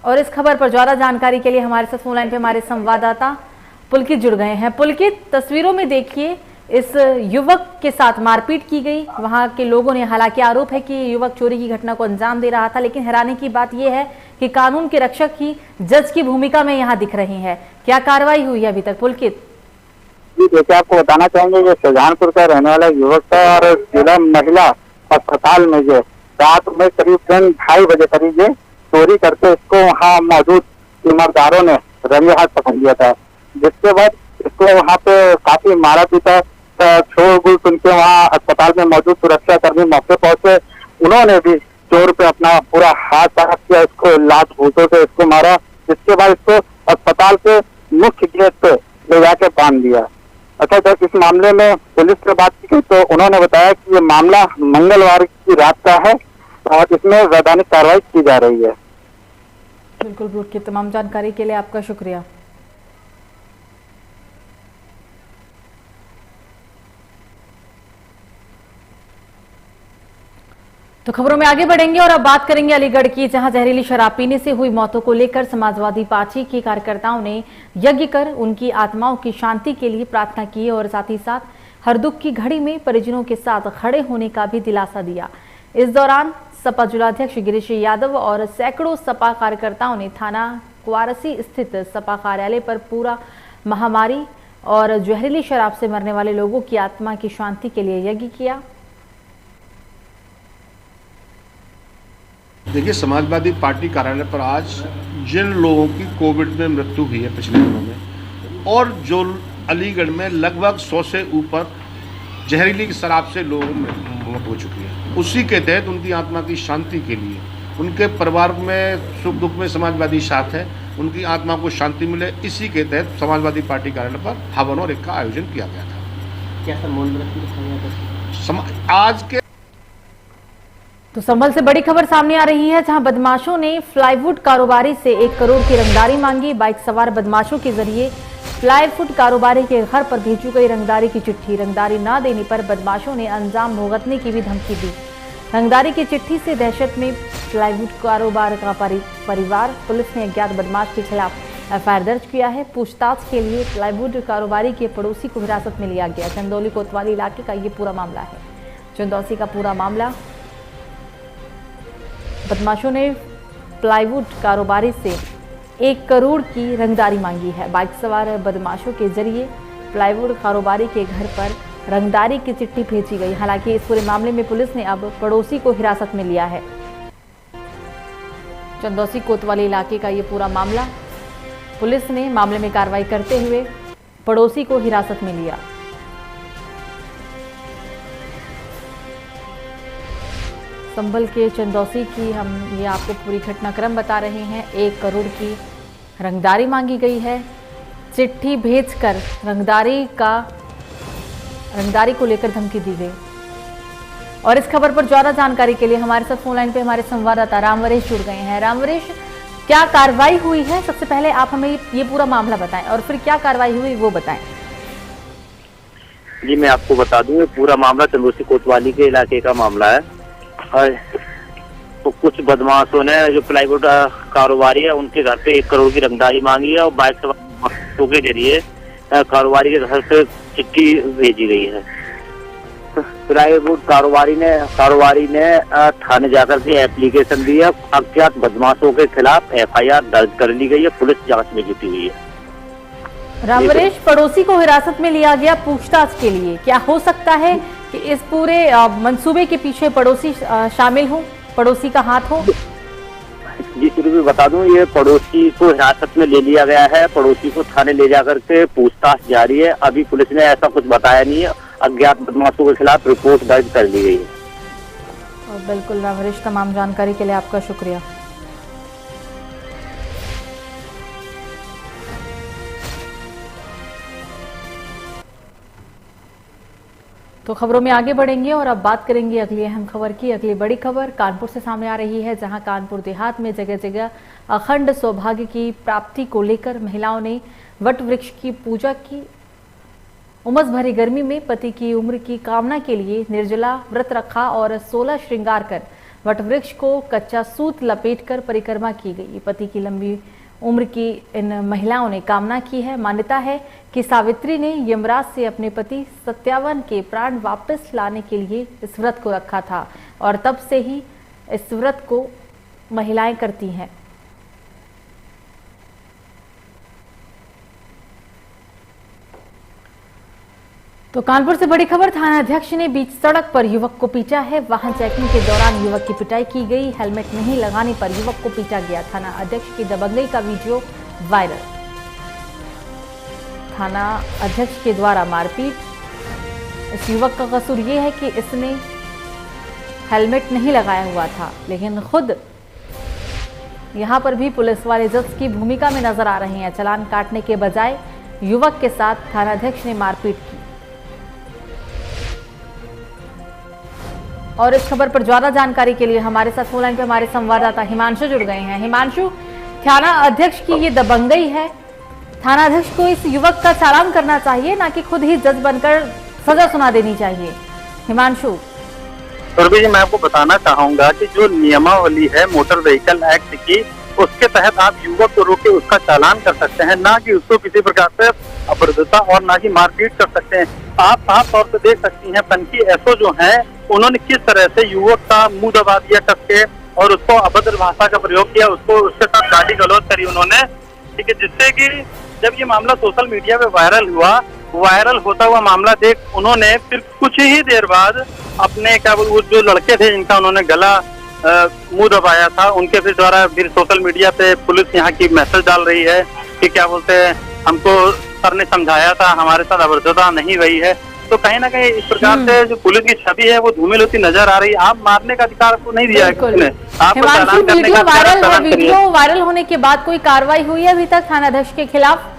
Speaker 7: और इस खबर पर ज्यादा जानकारी के लिए हमारे साथ फोन लाइन पे हमारे संवाददाता पुलकित जुड़ गए हैं। पुलकित, तस्वीरों में देखिए इस युवक के साथ मारपीट की गई। वहां के लोगों ने, हालांकि आरोप है कि युवक चोरी की घटना को अंजाम दे रहा था, लेकिन हैरानी की बात यह है कि कानून के रक्षक ही जज की भूमिका में यहां दिख रही है। क्या कार्रवाई हुई है अभी तक, पुलकित?
Speaker 2: जी देखिए, आपको बताना चाहेंगे कि शाहजहानपुर का रहने वाला युवक था और जिला महिला अस्पताल में जो रात में करीब 2:30 बजे करीब ये चोरी करके इसको वहाँ मौजूद ईमानदारों ने रंगे हाथ पकड़ लिया था, जिसके बाद इसको वहाँ पे काफी मारा पीटा, शोरगुल सुन के वहाँ अस्पताल में मौजूद सुरक्षा कर्मी मौके पहुंचे। उन्होंने भी चोर पे अपना पूरा हाथ साफ किया, इसको लात घूंसों से इसको मारा, जिसके बाद इसको अस्पताल के मुख्य गेट पे ले जाके बांध दिया। अच्छा, जब इस मामले में पुलिस से बात की तो उन्होंने बताया कि ये मामला मंगलवार की रात का है और इसमें वैधानिक कार्रवाई की जा रही है।
Speaker 7: बिल्कुल, ब्रूट की तमाम जानकारी के लिए आपका शुक्रिया। तो खबरों में आगे बढ़ेंगे और अब बात करेंगे अलीगढ़ की, जहां जहरीली शराब पीने से हुई मौतों को लेकर समाजवादी पार्टी के कार्यकर्ताओं ने यज्ञ कर उनकी आत्माओं की शांति के लिए प्रार्थना की और साथ ही साथ हर दुख की घड़ी में परिजनों के साथ खड़े होने का भी दिलासा दिया। इस दौरान सपा जिलाध्यक्ष गिरीश यादव और सैकड़ों सपा कार्यकर्ताओं ने थाना कुआरसी स्थित सपा कार्यालय पर पूरा महामारी और जहरीली शराब से मरने वाले लोगों की आत्मा की शांति के लिए यज्ञ किया।
Speaker 9: देखिए, समाजवादी पार्टी कार्यालय पर आज जिन लोगों की कोविड में मृत्यु हुई है पिछले दिनों में, और जो अलीगढ़ में लगभग 100 से ऊपर जहरीली शराब से लोगों में मौत हो चुकी है, उसी के तहत उनकी आत्मा की शांति के लिए, उनके परिवार में सुख दुख में समाजवादी साथ है, उनकी आत्मा को शांति मिले, इसी के तहत समाजवादी पार्टी कार्यालय पर हवन और एक का आयोजन किया गया था।
Speaker 8: क्या सर मौन व्रत रखा गया था
Speaker 9: आज के?
Speaker 7: तो संभल से बड़ी खबर सामने आ रही है, जहां बदमाशों ने प्लाईवुड कारोबारी से 1 करोड़ की रंगदारी मांगी। बाइक सवार बदमाशों के जरिए प्लाईवुड कारोबारी के घर पर भेजी गई रंगदारी की चिट्ठी। रंगदारी न देने पर बदमाशों ने अंजाम भुगतने की भी धमकी दी। रंगदारी की चिट्ठी से दहशत में प्लाईवुड कारोबार का परिवार। पुलिस ने अज्ञात बदमाश के खिलाफ एफआईआर दर्ज किया है। पूछताछ के लिए प्लाईवुड कारोबारी के पड़ोसी को हिरासत में लिया गया। चंदौली कोतवाली इलाके का ये पूरा मामला है। चंदौसी का पूरा मामला, बदमाशों ने प्लाईवुड कारोबारी से 1 करोड़ की रंगदारी मांगी है। बाइक सवार बदमाशों के जरिए प्लाईवुड कारोबारी के घर पर रंगदारी की चिट्ठी भेजी गई। हालांकि इस पूरे मामले में पुलिस ने अब पड़ोसी को हिरासत में लिया है। चंदौसी कोतवाली इलाके का ये पूरा मामला, पुलिस ने मामले में कार्रवाई करते हुए पड़ोसी को हिरासत में लिया। संभल के चंदौसी की हम ये आपको पूरी घटनाक्रम बता रहे हैं। 1 करोड़ की रंगदारी मांगी गई है। चिट्ठी भेजकर रंगदारी को लेकर धमकी दी गई। और इस खबर पर ज्यादा जानकारी के लिए हमारे साथ फोन लाइन पे हमारे संवाददाता रामवरेश जुड़ गए हैं। रामवरेश, क्या कार्रवाई हुई है? सबसे पहले आप हमें ये पूरा मामला बताएं और फिर क्या कार्रवाई हुई वो बताएं।
Speaker 2: जी, मैं आपको बता दूं, पूरा मामला चंदौसी कोतवाली के इलाके का मामला है। तो कुछ बदमाशों ने जो प्लाईवुड कारोबारी है उनके घर पे 1 करोड़ की रंगदारी मांगी है और बाइक सवार के जरिए कारोबारी के घर पे चिट्ठी भेजी गई है। प्लाईवुड कारोबारी ने थाने जाकर के एप्लीकेशन दी है। अज्ञात बदमाशों के खिलाफ एफआईआर दर्ज कर ली गई है। पुलिस जांच में जुटी हुई है।
Speaker 7: रामवरेश, पड़ोसी को हिरासत में लिया गया पूछताछ के लिए। क्या हो सकता है कि इस पूरे मंसूबे के पीछे पड़ोसी शामिल हो, पड़ोसी का हाथ हो?
Speaker 2: जी, शुरू में बता दूं, ये पड़ोसी को हिरासत में ले लिया गया है। पड़ोसी को थाने ले जाकर के पूछताछ जारी है। अभी पुलिस ने ऐसा कुछ बताया नहीं है। अज्ञात बदमाशों के खिलाफ रिपोर्ट दर्ज कर ली गई है।
Speaker 7: बिल्कुल रामवरेश, तमाम जानकारी के लिए आपका शुक्रिया। तो खबरों में आगे बढ़ेंगे और अब बात करेंगे अगली अहम खबर की। अगली बड़ी खबर कानपुर से सामने आ रही है, जहां कानपुर देहात में जगह जगह अखंड सौभाग्य की प्राप्ति को लेकर महिलाओं ने वट वृक्ष की पूजा की। उमस भरी गर्मी में पति की उम्र की कामना के लिए निर्जला व्रत रखा और 16 श्रृंगार कर वट वृक्ष को कच्चा सूत लपेटकर परिक्रमा की गई। पति की लंबी उम्र की इन महिलाओं ने कामना की है। मान्यता है कि सावित्री ने यमराज से अपने पति सत्यावन के प्राण वापस लाने के लिए इस व्रत को रखा था और तब से ही इस व्रत को महिलाएं करती हैं। तो कानपुर से बड़ी खबर, थाना अध्यक्ष ने बीच सड़क पर युवक को पीटा है। वाहन चेकिंग के दौरान युवक की पिटाई की गई। हेलमेट नहीं लगाने पर युवक को पीटा गया। थाना अध्यक्ष की दबंगई का वीडियो वायरल। थाना अध्यक्ष के द्वारा मारपीट। इस युवक का कसूर ये है कि इसने हेलमेट नहीं लगाया हुआ था, लेकिन खुद यहां पर भी पुलिस वाले जज की भूमिका में नजर आ रहे हैं। चालान काटने के बजाय युवक के साथ थानाध्यक्ष ने मारपीट की। और इस खबर पर ज्यादा जानकारी के लिए हमारे साथ फोन लाइन पे हमारे संवाददाता हिमांशु जुड़ गए हैं। हिमांशु, थाना अध्यक्ष की ये दबंगई है। थाना अध्यक्ष को इस युवक का चालान करना चाहिए, ना कि खुद ही जज बनकर सजा सुना देनी चाहिए। हिमांशु।
Speaker 2: सुरभि जी, मैं आपको बताना चाहूंगा कि जो नियमावली है मोटर व्हीकल एक्ट की, उसके तहत आप युवक को रोके उसका चालान कर सकते हैं, ना कि उसको किसी प्रकार से अभद्रता और ना ही मारपीट कर सकते हैं। आप साफ तौर से देख सकती हैं पनकी एसओ जो है, उन्होंने किस तरह से युवक का मुंह दबा दिया कस के और उसको अभद्र भाषा का प्रयोग किया, उसको उसके साथ गाली गलौज करी उन्होंने, ठीक है, जिससे कि जब ये मामला सोशल मीडिया पे वायरल होता हुआ मामला देख उन्होंने फिर कुछ ही देर बाद अपने क्या वो जो लड़के थे जिनका उन्होंने गला मुंह दबाया था, उनके फिर द्वारा फिर सोशल मीडिया पे पुलिस यहाँ की मैसेज डाल रही है कि क्या बोलते हैं, हमको सर ने समझाया था, हमारे साथ अभद्रता नहीं हुई है। तो कहीं ना कहीं इस प्रकार से जो पुलिस की छवि है वो धूमिल होती नजर आ रही है। आप मारने का अधिकार आपको नहीं दिया है किसने, आपको चालान करने का अधिकार।
Speaker 7: वीडियो वायरल होने के बाद कोई कार्रवाई हुई है अभी तक थाना अध्यक्ष के खिलाफ?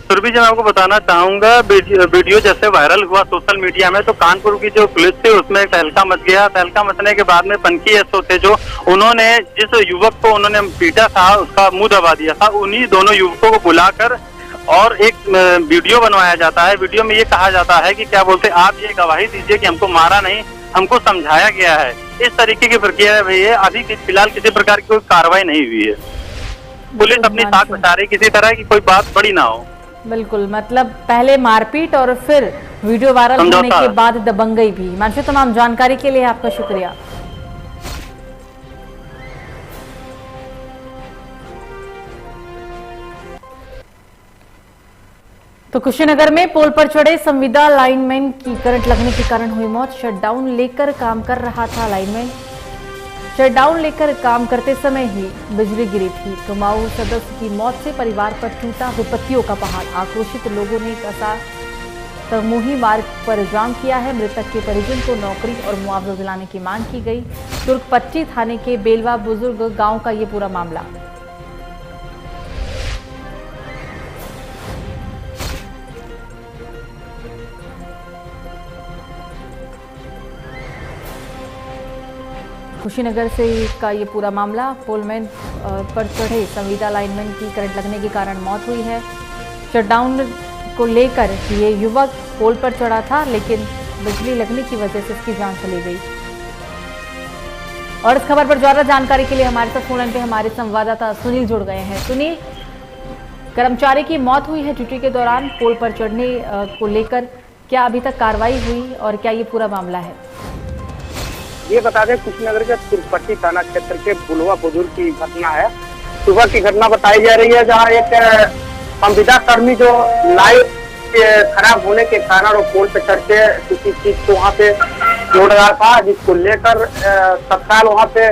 Speaker 2: सुरभि जी, मैं आपको बताना चाहूंगा, वीडियो जैसे वायरल हुआ सोशल मीडिया में तो कानपुर की जो पुलिस थी उसमें एक तहलका मच गया। तहलका मचने के बाद में पनकी एसओ थे जो उन्होंने जिस युवक को उन्होंने पीटा था उसका मुंह दबा दिया था, उन्हीं दोनों युवकों को बुलाकर और एक वीडियो बनवाया जाता है। वीडियो में ये कहा जाता है कि क्या बोलते आप ये गवाही दीजिए कि हमको मारा नहीं, हमको समझाया गया है। इस तरीके की प्रक्रिया है भैया। अभी फिलहाल किसी प्रकार की कोई कार्रवाई नहीं हुई है। पुलिस अपनी साख बचा रही, किसी तरह की कोई बात बड़ी ना हो।
Speaker 7: बिल्कुल, मतलब पहले मारपीट और फिर वीडियो वायरल होने के बाद दबंगई भी। मानसी, तमाम जानकारी के लिए आपका शुक्रिया। तो कुशीनगर में पोल पर चढ़े संविदा लाइनमैन की करंट लगने के कारण हुई मौत। शटडाउन लेकर काम कर रहा था लाइनमैन। शटडाउन लेकर काम करते समय ही बिजली गिरी थी। कुमाऊं सदस्य की मौत से परिवार पर टूटा विपत्तियों का पहाड़। आक्रोशित लोगों ने कसा तमोही मार्ग पर जाम किया है। मृतक के परिजन को नौकरी और मुआवजा दिलाने की मांग की गई। तुर्कपट्टी थाने के बेलवा बुजुर्ग गांव का ये पूरा मामला। कुशीनगर से का ये पूरा मामला। पोलमैन पर चढ़े संविदा लाइनमैन की करंट लगने के कारण मौत हुई है। शटडाउन को लेकर ये युवक पोल पर चढ़ा था, लेकिन बिजली लगने की वजह से उसकी जान चली गई। और इस खबर पर ज्यादा जानकारी के लिए हमारे साथ फोन लाइन पे हमारे संवाददाता सुनील जुड़ गए हैं। सुनील, कर्मचारी की मौत हुई है ड्यूटी के दौरान, पोल पर चढ़ने को लेकर क्या अभी तक कार्रवाई हुई और क्या ये पूरा मामला है?
Speaker 2: ये बता दें, कुशीनगर के तुर्कपट्टी थाना क्षेत्र के बुलवा बुजुर्ग की घटना है। सुबह की घटना बताई जा रही है, जहां एक संविदा कर्मी जो लाइट खराब होने के कारण वो पोल पे चढ़ के किसी चीज को वहाँ पे जोड़ रहा था, जिसको लेकर तत्काल वहाँ पे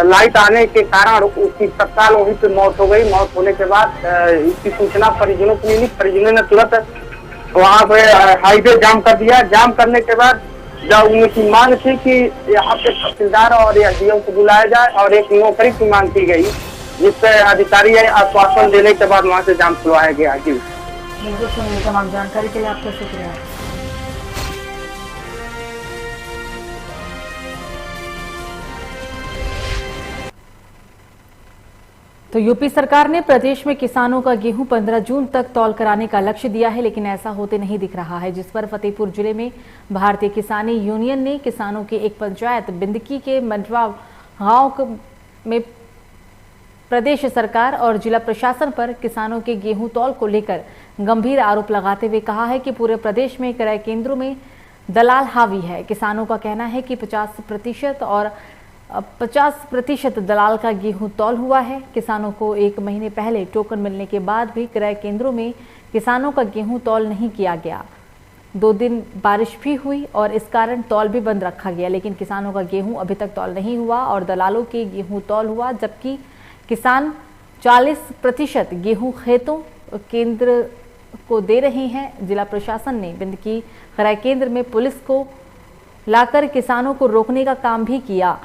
Speaker 2: लाइट आने के कारण उसकी तत्काल वहीं पे मौत हो गई। मौत होने के बाद इसकी सूचना परिजनों को मिली। परिजनों ने तुरंत वहाँ पे हाईवे जाम कर दिया। जाम करने के बाद जब उनकी मांग थी कि यहाँ पे तहसीलदार और एसडीओ को बुलाया जाए और एक नौकरी की मांग की गई, जिससे अधिकारी आश्वासन देने के बाद वहाँ से जाम खुलवाया गया। जी
Speaker 7: बिल्कुल, तमाम जानकारी के लिए आपका शुक्रिया। तो यूपी सरकार ने प्रदेश में किसानों का गेहूं 15 जून तक तौल कराने का लक्ष्य दिया है, लेकिन ऐसा होते नहीं दिख रहा है, जिस पर फतेहपुर जिले में भारतीय किसानी यूनियन ने किसानों के एक पंचायत बिंदकी के मंडवा गांव में प्रदेश सरकार और जिला प्रशासन पर किसानों के गेहूं तौल को लेकर गंभीर आरोप लगाते हुए कहा है कि पूरे प्रदेश में क्रय केंद्रों में दलाल हावी है। किसानों का कहना है कि 50% और 50% दलाल का गेहूं तौल हुआ है। किसानों को 1 महीने पहले टोकन मिलने के बाद भी क्रय केंद्रों में किसानों का गेहूं तौल नहीं किया गया। 2 दिन बारिश भी हुई और इस कारण तौल भी बंद रखा गया, लेकिन किसानों का गेहूं अभी तक तौल नहीं हुआ और दलालों के गेहूं तौल हुआ, जबकि किसान 40% गेहूं खेतों केंद्र को दे रहे हैं। जिला प्रशासन ने बिंदकी खराई केंद्र में पुलिस को लाकर किसानों को रोकने का काम भी किया।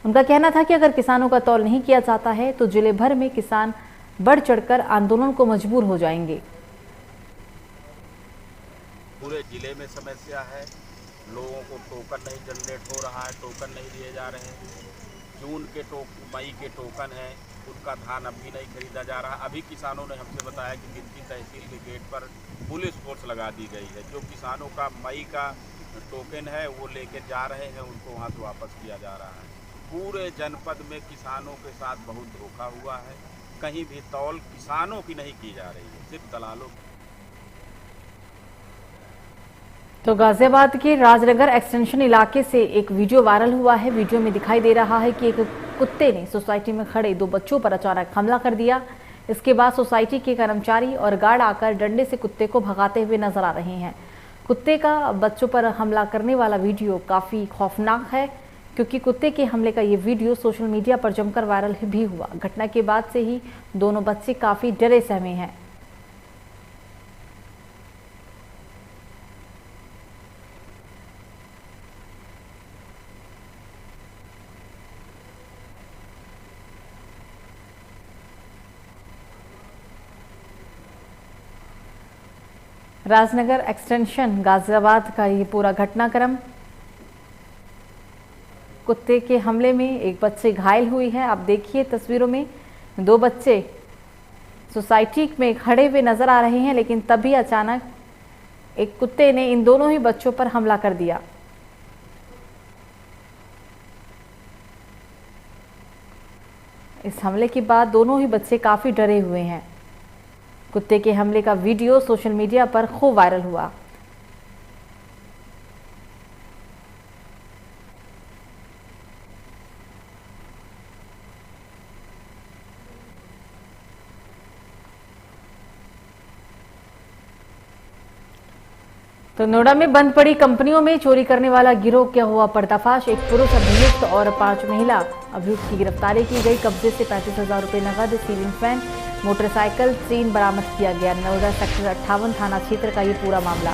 Speaker 7: उनका कहना था कि अगर किसानों का तौल नहीं किया जाता है तो जिले भर में किसान बढ़ चढ़कर आंदोलन को मजबूर हो जाएंगे।
Speaker 11: पूरे जिले में समस्या है, लोगों को टोकन नहीं जनरेट हो रहा है, टोकन नहीं दिए जा रहे हैं। जून के मई के टोकन है, उनका धान अब भी नहीं खरीदा जा रहा। अभी किसानों ने हमसे बताया कि बिंदकी तहसील के गेट पर पुलिस फोर्स लगा दी गई है। जो किसानों का मई का टोकन है वो लेके जा रहे हैं, उनको वहाँ से वापस किया जा रहा है। पूरे जनपद में किसानों के साथ बहुत धोखा हुआ है, कहीं भी तौल किसानों की नहीं की जा रही है, सिर्फ दलालों की।
Speaker 7: तो गाजियाबाद के राजनगर एक्सटेंशन इलाके से एक वीडियो वायरल हुआ है। वीडियो में दिखाई दे रहा है कि एक कुत्ते ने सोसाइटी में खड़े 2 बच्चों पर अचानक हमला कर दिया। इसके बाद सोसाइटी के कर्मचारी और गार्ड आकर डंडे से कुत्ते को भगाते हुए नजर आ रहे हैं। कुत्ते का बच्चों पर हमला करने वाला वीडियो काफी खौफनाक है, क्योंकि कुत्ते के हमले का ये वीडियो सोशल मीडिया पर जमकर वायरल भी हुआ। घटना के बाद से ही दोनों बच्चे काफी डरे सहमे हैं। राजनगर एक्सटेंशन गाजियाबाद का ये पूरा घटनाक्रम, कुत्ते के हमले में एक बच्चे घायल हुई है। आप देखिए तस्वीरों में 2 बच्चे सोसाइटी में खड़े हुए नजर आ रहे हैं, लेकिन तभी अचानक एक कुत्ते ने इन दोनों ही बच्चों पर हमला कर दिया। इस हमले के बाद दोनों ही बच्चे काफी डरे हुए हैं। कुत्ते के हमले का वीडियो सोशल मीडिया पर खूब वायरल हुआ। तो नोएडा में बंद पड़ी कंपनियों में चोरी करने वाला गिरोह क्या हुआ पर्दाफाश। एक पुरुष अभियुक्त और 5 महिला अभियुक्त की गिरफ्तारी की गई। कब्जे से 35,000 रुपए नकद, सीलिंग फैन, मोटरसाइकिल, चेन बरामद किया गया। नोएडा सेक्टर 58 थाना क्षेत्र का ये पूरा मामला।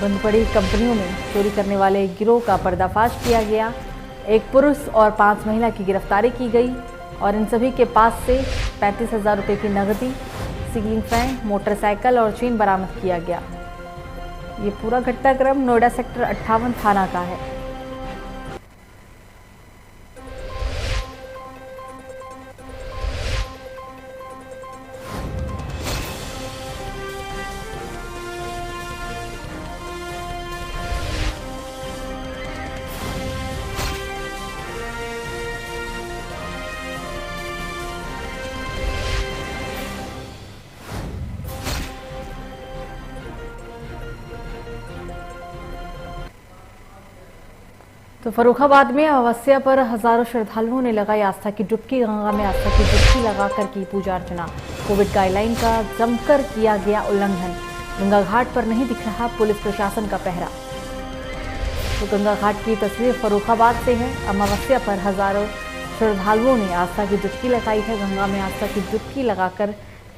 Speaker 7: बंद पड़ी कंपनियों में चोरी करने वाले गिरोह का पर्दाफाश किया गया। एक पुरुष और 5 महिला की गिरफ्तारी की गई और इन सभी के पास से 35,000 रुपए की नकदी, सीलिंग फैन, मोटरसाइकिल और चेन बरामद किया गया। ये पूरा घटनाक्रम नोएडा सेक्टर 58 थाना का है। तो फर्रुखाबाद में अमावस्या पर हजारों श्रद्धालुओं ने लगाई आस्था की डुबकी। गंगा में आस्था की डुबकी लगाकर की पूजा अर्चना। कोविड गाइडलाइन का जमकर किया गया उल्लंघन। गंगा घाट पर नहीं दिख रहा पुलिस प्रशासन का पहरा। तो गंगा घाट की तस्वीर फर्रुखाबाद से है। अमावस्या पर हजारों श्रद्धालुओं ने आस्था की डुबकी लगाई है। गंगा में आस्था की डुबकी लगाकर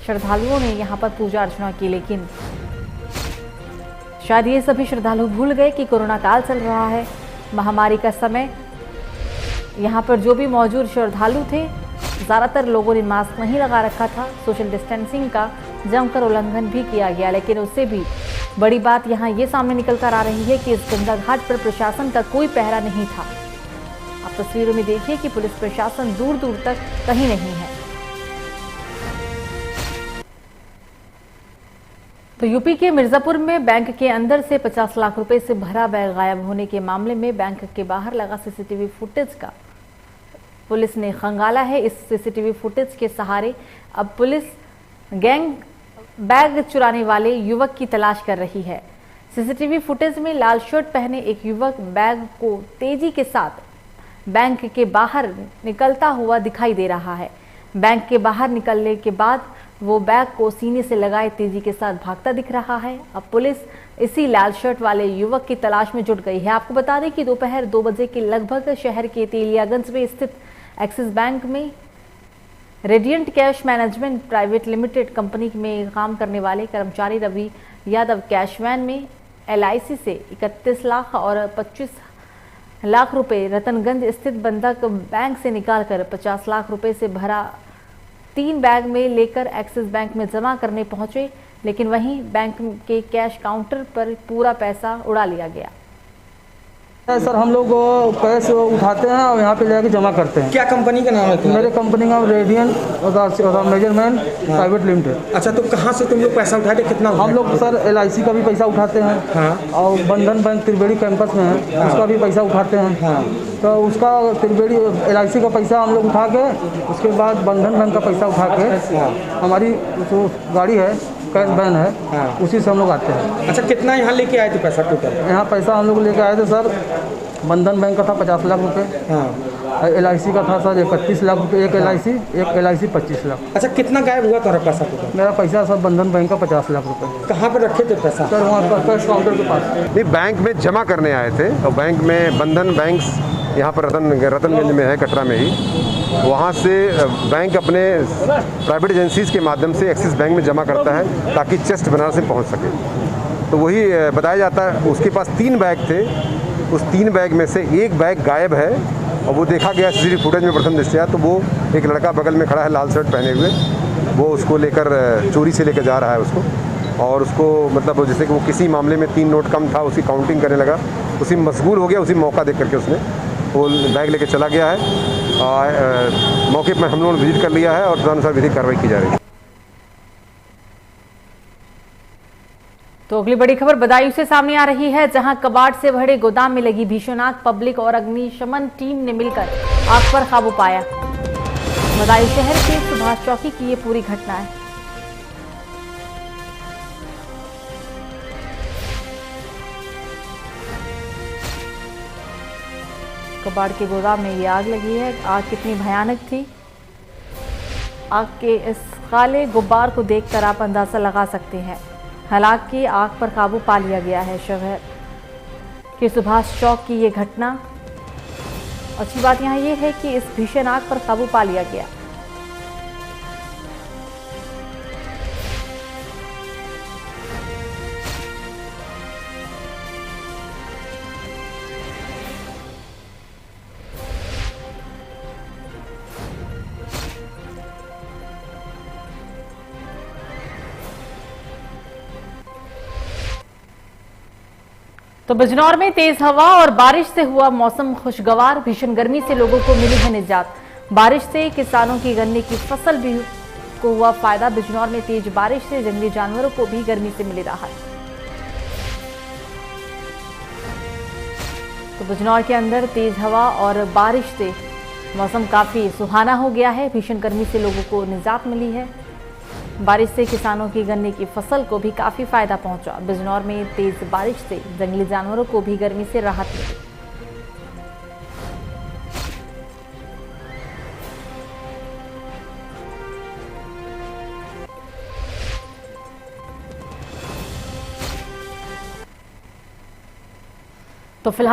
Speaker 7: श्रद्धालुओं ने यहाँ पर पूजा अर्चना की, लेकिन शायद ये सभी श्रद्धालु भूल गए कि कोरोना काल चल रहा है, महामारी का समय। यहाँ पर जो भी मौजूद श्रद्धालु थे, ज़्यादातर लोगों ने मास्क नहीं लगा रखा था। सोशल डिस्टेंसिंग का जमकर उल्लंघन भी किया गया, लेकिन उससे भी बड़ी बात यहाँ ये सामने निकल कर आ रही है कि इस गंगा घाट पर प्रशासन का कोई पहरा नहीं था। आप तस्वीरों में देखिए कि पुलिस प्रशासन दूर दूर तक कहीं नहीं है। तो यूपी के मिर्जापुर में बैंक के अंदर से 50 लाख रुपए से भरा बैग गायब होने के मामले में बैंक के बाहर लगा सीसीटीवी फुटेज का पुलिस ने खंगाला है। इस सीसीटीवी फुटेज के सहारे अब पुलिस गैंग बैग चुराने वाले युवक की तलाश कर रही है। सीसीटीवी फुटेज में लाल शर्ट पहने एक युवक बैग को तेजी के साथ बैंक के बाहर निकलता हुआ दिखाई दे रहा है। बैंक के बाहर निकलने के बाद वो बैग को सीने से लगाए तेजी के साथ भागता दिख रहा है। अब पुलिस इसी लाल शर्ट वाले युवक की तलाश में जुट गई है। आपको बता दें कि दोपहर 2 बजे के लगभग शहर के तेलियागंज में स्थित एक्सिस बैंक में radiant cash management private limited company में काम करने वाले कर्मचारी रवि यादव कैश वैन में LIC से 31 लाख और 25 लाख रुपए रतनगंज स्थित बंधक बैंक से निकालकर 50 लाख रुपए से भरा 3 बैग में लेकर एक्सिस बैंक में जमा करने पहुंचे, लेकिन वहीं बैंक के कैश काउंटर पर पूरा पैसा उड़ा लिया गया।
Speaker 12: सर हम लोग कैश उठाते हैं और यहाँ पे लेके जमा करते हैं।
Speaker 13: क्या कंपनी का नाम है?
Speaker 12: मेरे कंपनी का रेडियंट मैनेजमेंट प्राइवेट लिमिटेड।
Speaker 13: अच्छा, तो कहाँ से तुम लोग पैसा उठाते, कितना?
Speaker 12: हम लोग सर LIC का भी पैसा उठाते हैं।
Speaker 13: हाँ।
Speaker 12: और बंधन बैंक त्रिवेणी कैंपस में है। हाँ। उसका भी पैसा उठाते हैं। हाँ। तो उसका त्रिवेणी LIC का पैसा हम लोग उठा के उसके बाद बंधन बैंक का पैसा उठा के हमारी जो गाड़ी है कैश वैन है। हाँ। उसी से हम लोग आते हैं।
Speaker 13: अच्छा, कितना यहाँ लेके आए थे पैसा टोटल?
Speaker 12: यहाँ पैसा हम लोग लेके आए थे सर, बंधन बैंक का था 50 लाख रुपए। हाँ। LIC का था सर 31 लाख रुपए, एक LIC 25 लाख।
Speaker 13: अच्छा, कितना गायब हुआ तुम्हारा पैसा टोटल?
Speaker 12: मेरा पैसा सर बंधन बैंक का 50 लाख रुपए।
Speaker 13: कहाँ पे रखे थे पैसा?
Speaker 12: सर वहाँ कैश काउंटर के पास।
Speaker 14: नहीं, बैंक में जमा करने आए थे और बैंक में बंधन बैंक यहाँ पर रतनगंज में है, कटरा में ही। वहाँ से बैंक अपने प्राइवेट एजेंसीज के माध्यम से एक्सिस बैंक में जमा करता है ताकि चेस्ट बनारस से पहुँच सके। तो वही बताया जाता है। उसके पास 3 बैग थे, उस 3 बैग में से एक बैग गायब है और वो देखा गया CCTV फुटेज में प्रथम दृष्टया। तो वो एक लड़का बगल में खड़ा है लाल शर्ट पहने हुए, वो उसको लेकर चोरी से लेकर जा रहा है उसको, और उसको मतलब जैसे कि वो किसी मामले में 3 नोट कम था उसकी काउंटिंग करने लगा, उसी मशगूल हो गया। उसी मौका देख करके उसने वो बैग लेके चला गया है। मौके पर हम लोगों ने विजिट कर लिया है और तदनुसार विधिक कार्रवाई की जा रही है।
Speaker 7: तो अगली बड़ी खबर बदायूं से सामने आ रही है, जहां कबाड़ से भरे गोदाम में लगी भीषण आग। पब्लिक और अग्निशमन टीम ने मिलकर आग पर काबू पाया। बदायूं शहर के सुभाष चौकी की ये पूरी घटना है। कबाड़ के गोदाम में ये आग लगी है। आग कितनी भयानक थी, आग के इस काले गुब्बार को देखकर आप अंदाजा लगा सकते हैं। हालांकि आग पर काबू पा लिया गया है। शहर के सुभाष चौक की ये घटना। अच्छी बात यहाँ ये है कि इस भीषण आग पर काबू पा लिया गया। तो बिजनौर में तेज हवा और बारिश से हुआ मौसम खुशगवार। भीषण गर्मी से लोगों को मिली है निजात। बारिश से किसानों की गन्ने की फसल भी को हुआ फायदा। बिजनौर में तेज बारिश से जंगली जानवरों को भी गर्मी से मिली राहत। तो बिजनौर के अंदर तेज हवा और बारिश से मौसम काफी सुहाना हो गया है। भीषण गर्मी से लोगों को निजात मिली है। बारिश से किसानों की गन्ने की फसल को भी काफी फायदा पहुंचा। बिजनौर में तेज बारिश से जंगली जानवरों को भी गर्मी से राहत मिली। तो फिलहाल